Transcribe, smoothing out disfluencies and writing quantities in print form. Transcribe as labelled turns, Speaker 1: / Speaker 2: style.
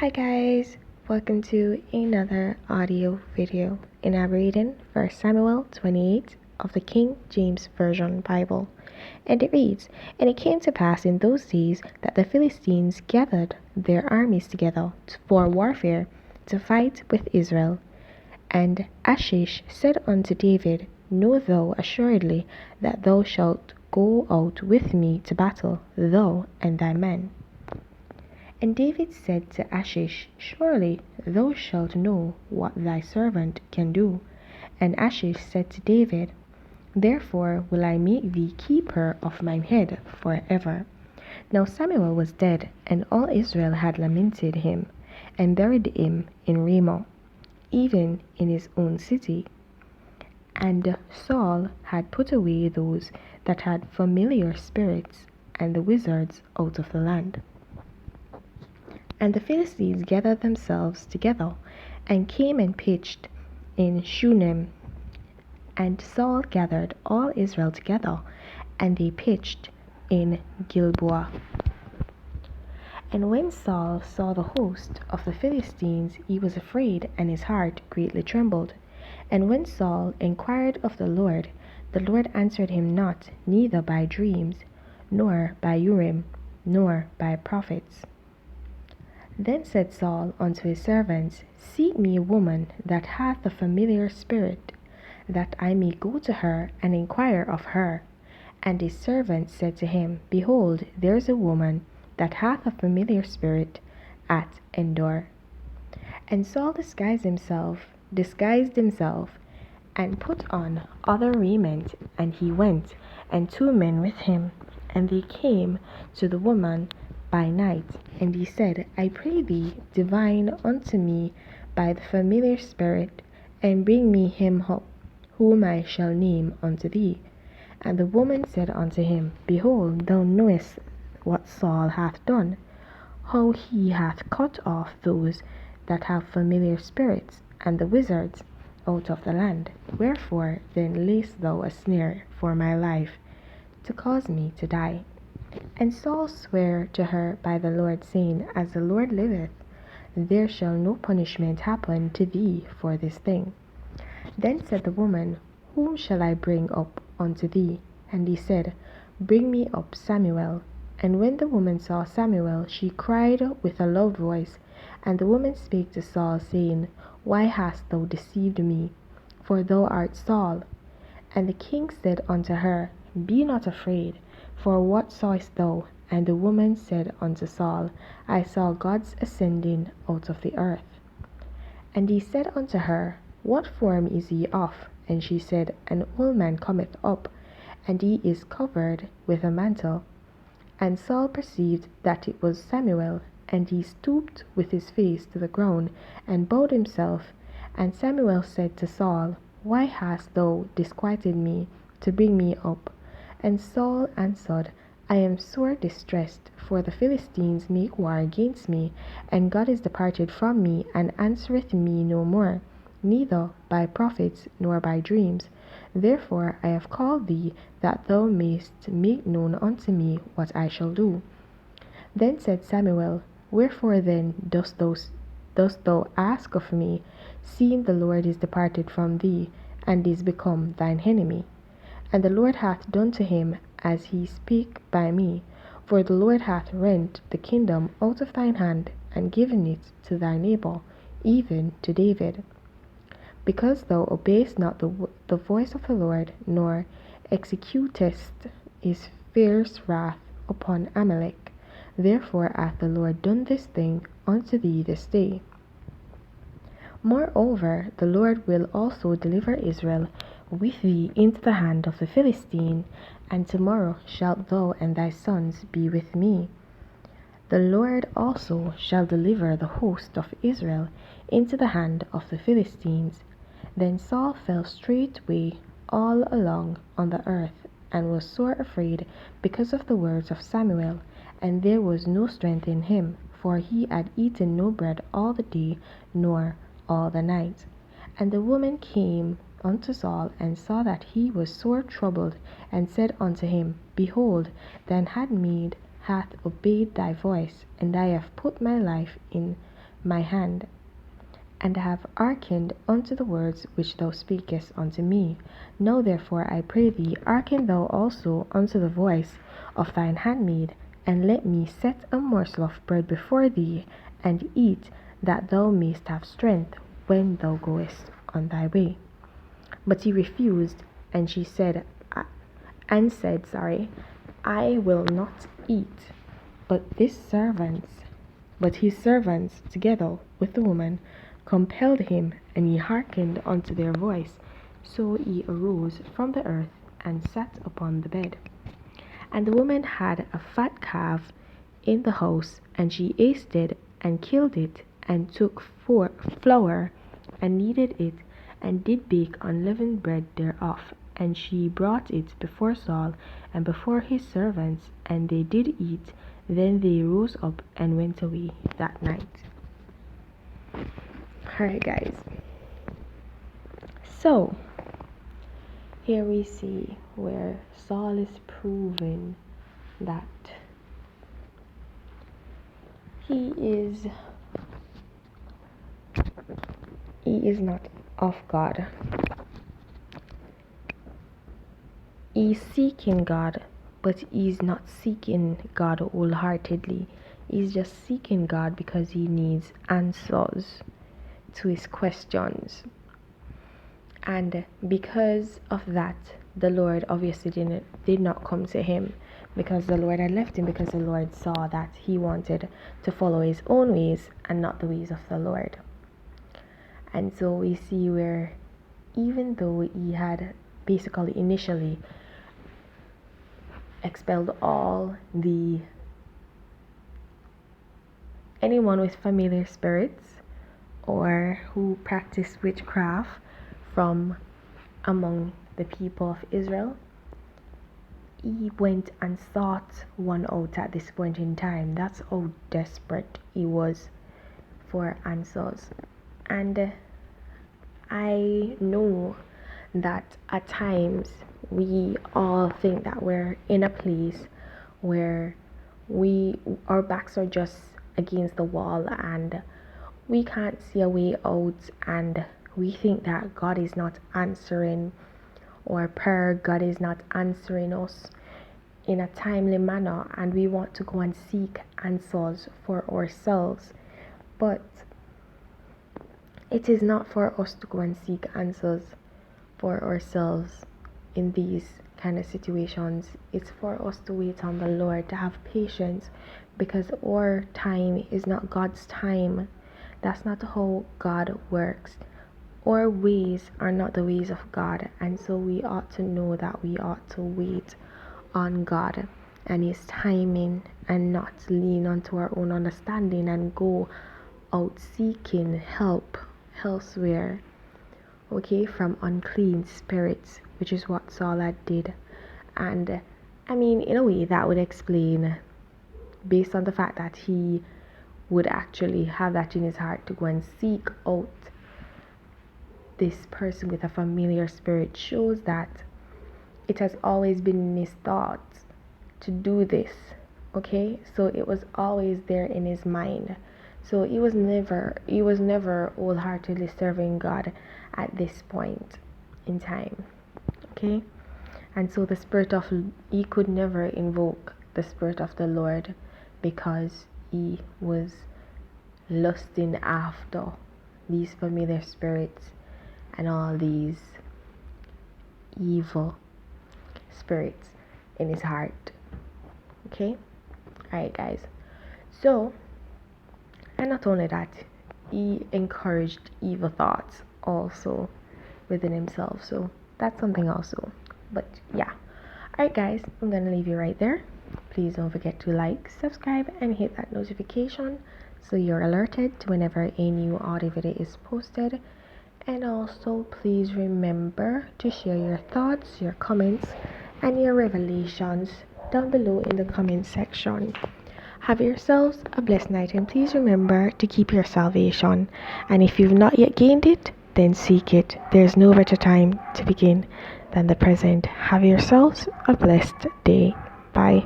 Speaker 1: Hi guys, welcome to another audio video in our reading 1 Samuel 28 of the King James Version Bible. And it reads, "And it came to pass in those days that the Philistines gathered their armies together for warfare to fight with Israel. And Achish said unto David, Know thou assuredly that thou shalt go out with me to battle, thou and thy men. And David said to Achish, Surely thou shalt know what thy servant can do. And Achish said to David, Therefore will I make thee keeper of mine head for ever. Now Samuel was dead, and all Israel had lamented him, and buried him in Ramah, even in his own city. And Saul had put away those that had familiar spirits, and the wizards out of the land. And the Philistines gathered themselves together, and came and pitched in Shunem. And Saul gathered all Israel together, and they pitched in Gilboa. And when Saul saw the host of the Philistines, he was afraid, and his heart greatly trembled. And when Saul inquired of the Lord answered him not, neither by dreams, nor by Urim, nor by prophets. Then said Saul unto his servants, Seek me a woman that hath a familiar spirit, that I may go to her and inquire of her. And his servants said to him, Behold, there is a woman that hath a familiar spirit at Endor. And Saul disguised himself, and put on other raiment, and he went, and 2 men with him. And they came to the woman by night, and he said, I pray thee, divine unto me by the familiar spirit, and bring me him up, whom I shall name unto thee. And the woman said unto him, Behold, thou knowest what Saul hath done, how he hath cut off those that have familiar spirits, and the wizards out of the land. Wherefore then layest thou a snare for my life, to cause me to die? And Saul sware to her by the Lord, saying, As the Lord liveth, there shall no punishment happen to thee for this thing. Then said the woman, Whom shall I bring up unto thee? And he said, Bring me up Samuel. And when the woman saw Samuel, she cried with a loud voice. And the woman spake to Saul, saying, Why hast thou deceived me? For thou art Saul. And the king said unto her, Be not afraid, for what sawest thou? And the woman said unto Saul, I saw gods ascending out of the earth. And he said unto her, What form is he of? And she said, An old man cometh up, and he is covered with a mantle. And Saul perceived that it was Samuel, and he stooped with his face to the ground, and bowed himself. And Samuel said to Saul, Why hast thou disquieted me to bring me up? And Saul answered, I am sore distressed, for the Philistines make war against me, and God is departed from me, and answereth me no more, neither by prophets nor by dreams. Therefore I have called thee, that thou mayst make known unto me what I shall do. Then said Samuel, Wherefore then dost thou ask of me, seeing the Lord is departed from thee, and is become thine enemy? And the Lord hath done to him as he spake by me, for the Lord hath rent the kingdom out of thine hand, and given it to thy neighbor, even to David. Because thou obeyest not the voice of the Lord, nor executest his fierce wrath upon Amalek, therefore hath the Lord done this thing unto thee this day. Moreover, the Lord will also deliver Israel with thee into the hand of the Philistine, and tomorrow shalt thou and thy sons be with me. The Lord also shall deliver the host of Israel into the hand of the Philistines. Then Saul fell straightway all along on the earth, and was sore afraid because of the words of Samuel, and there was no strength in him, for he had eaten no bread all the day, nor all the night. And the woman came unto Saul, and saw that he was sore troubled, and said unto him, Behold, thine handmaid hath obeyed thy voice, and I have put my life in my hand, and have hearkened unto the words which thou speakest unto me. Now therefore I pray thee, hearken thou also unto the voice of thine handmaid, and let me set a morsel of bread before thee, and eat, that thou mayst have strength when thou goest on thy way. But he refused, and said, I will not eat. But his servants, together with the woman, compelled him, and he hearkened unto their voice. So he arose from the earth and sat upon the bed. And the woman had a fat calf in the house, and she hasted and killed it, and took flour, and kneaded it, and did bake unleavened bread thereof. And she brought it before Saul and before his servants, and they did eat. Then they rose up and went away that night. Alright, guys. So, here we see where Saul is proving that he is not of God. He's seeking God, but he's not seeking God wholeheartedly. He's just seeking God because he needs answers to his questions. And because of that, the Lord obviously did not come to him, because the Lord had left him, because the Lord saw that he wanted to follow his own ways and not the ways of the Lord. And so we see where, even though he had basically initially expelled anyone with familiar spirits or who practiced witchcraft from among the people of Israel, he went and sought one out at this point in time. That's how desperate he was for answers. And I know that at times we all think that we're in a place where our backs are just against the wall and we can't see a way out, and we think that God is not answering our prayer, God is not answering us in a timely manner, and we want to go and seek answers for ourselves. But it is not for us to go and seek answers for ourselves in these kind of situations. It's for us to wait on the Lord, to have patience, because our time is not God's time. That's not how God works. Our ways are not the ways of God, and so we ought to know that we ought to wait on God and his timing, and not lean onto our own understanding and go out seeking help elsewhere, from unclean spirits, which is what Saul had did. And I mean, in a way, that would explain, based on the fact that he would actually have that in his heart to go and seek out this person with a familiar spirit, shows that it has always been in his thoughts to do this. So it was always there in his mind. So he was never wholeheartedly serving God at this point in time. And so he could never invoke the Spirit of the Lord, because he was lusting after these familiar spirits and all these evil spirits in his heart. Alright, guys. So, and not only that, he encouraged evil thoughts also within himself. So that's something also. But yeah. Alright, guys, I'm gonna leave you right there. Please don't forget to like, subscribe, and hit that notification so you're alerted to whenever a new audio video is posted. And also, please remember to share your thoughts, your comments, and your revelations down below in the comment section. Have yourselves a blessed night, and please remember to keep your salvation. And if you've not yet gained it, then seek it. There's no better time to begin than the present. Have yourselves a blessed day. Bye.